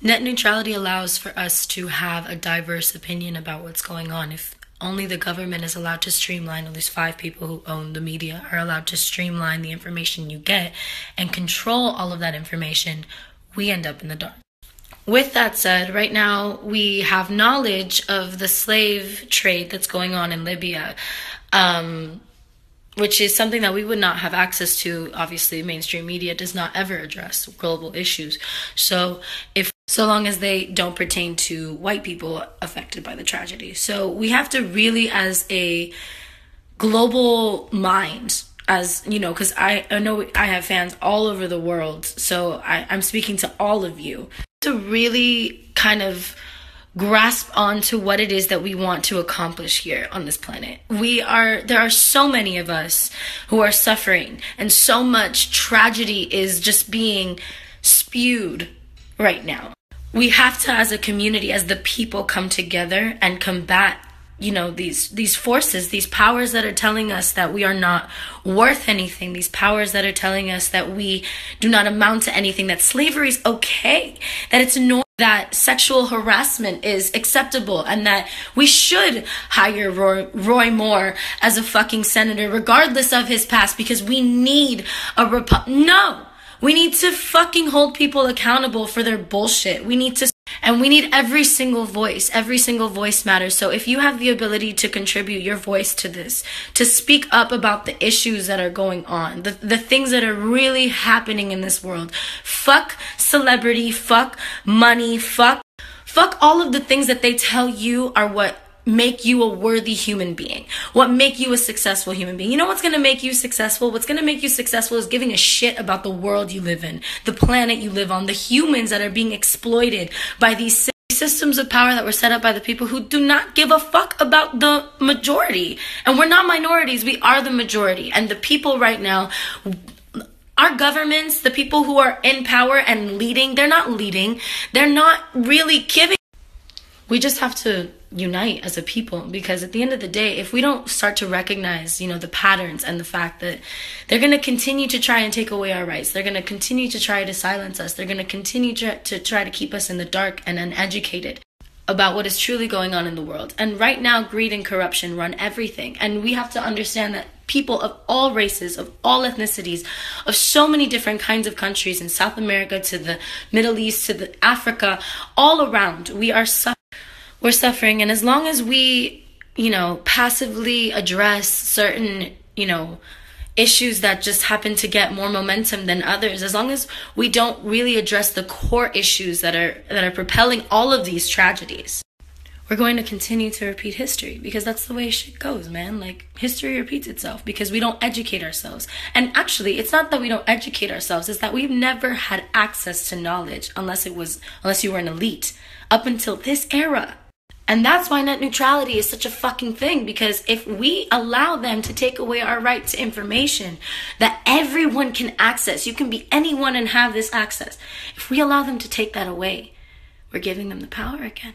Net neutrality allows for us to have a diverse opinion about what's going on. If only the government is allowed to streamline, at least 5 people who own the media are allowed to streamline the information you get and control all of that information, we end up in the dark. With that said, right now we have knowledge of the slave trade that's going on in Libya, which is something that we would not have access to. Obviously, mainstream media does not ever address global issues. So long as they don't pertain to white people affected by the tragedy. So we have to really, as a global mind, as you know, because I know I have fans all over the world, so I'm speaking to all of you, to really kind of grasp onto what it is that we want to accomplish here on this planet. There are so many of us who are suffering, and so much tragedy is just being spewed right now. We have to, as a community, as the people, come together and combat, these forces, these powers that are telling us that we are not worth anything, these powers that are telling us that we do not amount to anything, that slavery is okay, that it's normal, that sexual harassment is acceptable, and that we should hire Roy Moore as a fucking senator, regardless of his past, because we need No! We need to fucking hold people accountable for their bullshit. We need every single voice. Every single voice matters. So if you have the ability to contribute your voice to this, to speak up about the issues that are going on, the things that are really happening in this world, fuck celebrity, fuck money, fuck all of the things that they tell you are what make you a worthy human being, what make you a successful human being. You know what's going to make you successful? What's going to make you successful is giving a shit about the world you live in, the planet you live on, the humans that are being exploited by these systems of power that were set up by the people who do not give a fuck about the majority. And we're not minorities, we are the majority. And the people right now, our governments, the people who are in power and leading, they're not really giving. We just have to unite as a people, because at the end of the day, if we don't start to recognize, the patterns and the fact that they're going to continue to try and take away our rights, they're going to continue to try to silence us, they're going to continue to try to keep us in the dark and uneducated about what is truly going on in the world. And right now, greed and corruption run everything. And we have to understand that people of all races, of all ethnicities, of so many different kinds of countries, in South America to the Middle East to the Africa, all around, we're suffering. And as long as we, passively address certain, issues that just happen to get more momentum than others, as long as we don't really address the core issues that are propelling all of these tragedies, we're going to continue to repeat history, because that's the way shit goes, man. Like, history repeats itself because we don't educate ourselves. And actually, it's not that we don't educate ourselves, it's that we've never had access to knowledge unless you were an elite up until this era. And that's why net neutrality is such a fucking thing, because if we allow them to take away our right to information that everyone can access, you can be anyone and have this access. If we allow them to take that away, we're giving them the power again.